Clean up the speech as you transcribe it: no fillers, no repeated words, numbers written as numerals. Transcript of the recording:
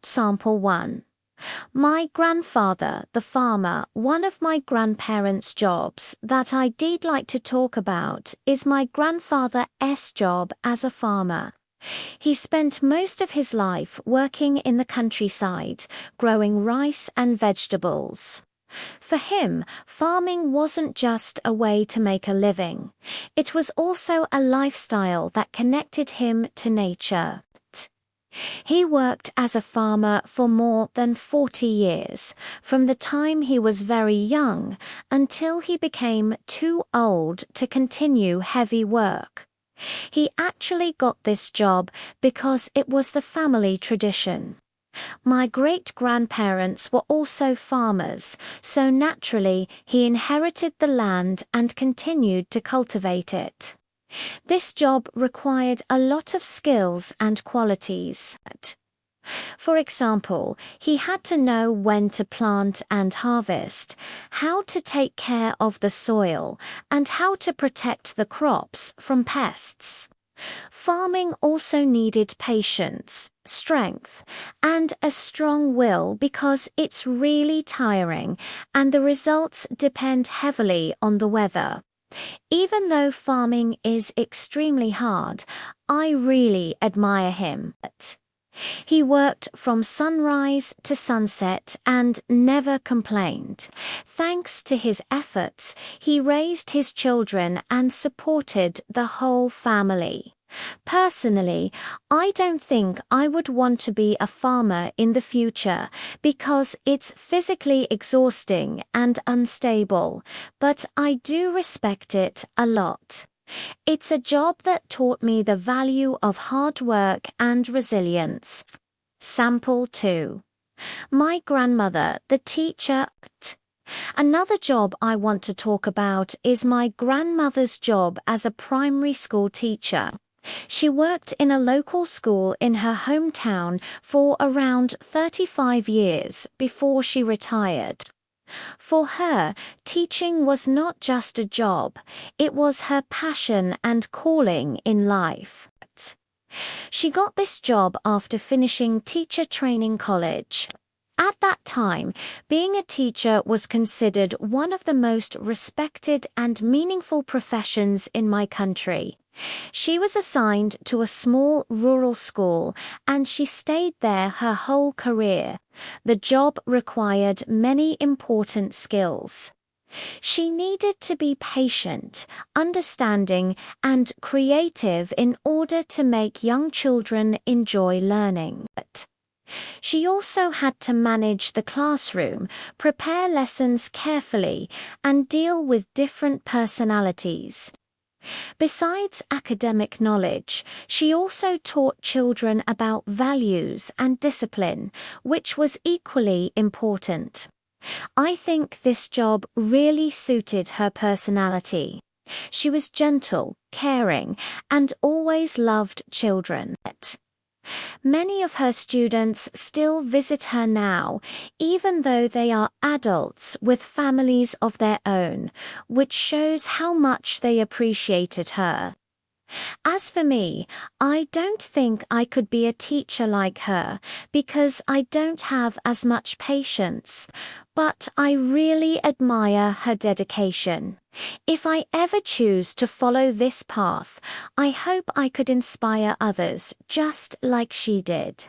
Sample 1. My grandfather, the farmer. One of my grandparents' jobs that I did like to talk about is my grandfather's job as a farmer. He spent most of his life working in the countryside, growing rice and vegetables. For him, farming wasn't just a way to make a living. It was also a lifestyle that connected him to nature. He worked as a farmer for more than 40 years, from the time he was very young until he became too old to continue heavy work. He actually got this job because it was the family tradition. My great-grandparents were also farmers, so naturally he inherited the land and continued to cultivate it. This job required a lot of skills and qualities. For example, he had to know when to plant and harvest, how to take care of the soil, and how to protect the crops from pests. Farming also needed patience, strength, and a strong will because it's really tiring and the results depend heavily on the weather. Even though farming is extremely hard, I really admire him. He worked from sunrise to sunset and never complained. Thanks to his efforts, he raised his children and supported the whole family. Personally, I don't think I would want to be a farmer in the future because it's physically exhausting and unstable, but I do respect it a lot. It's a job that taught me the value of hard work and resilience. Sample 2. My grandmother, the teacher. Another job I want to talk about is my grandmother's job as a primary school teacher. She worked in a local school in her hometown for around 35 years before she retired. For her, teaching was not just a job, it was her passion and calling in life. She got this job after finishing teacher training college. At that time, being a teacher was considered one of the most respected and meaningful professions in my country. She was assigned to a small rural school, and she stayed there her whole career. The job required many important skills. She needed to be patient, understanding, and creative in order to make young children enjoy learning. She also had to manage the classroom, prepare lessons carefully, and deal with different personalities. Besides academic knowledge, she also taught children about values and discipline, which was equally important. I think this job really suited her personality. She was gentle, caring, and always loved children. Many of her students still visit her now, even though they are adults with families of their own, which shows how much they appreciated her. As for me, I don't think I could be a teacher like her because I don't have as much patience, but I really admire her dedication. If I ever choose to follow this path, I hope I could inspire others just like she did.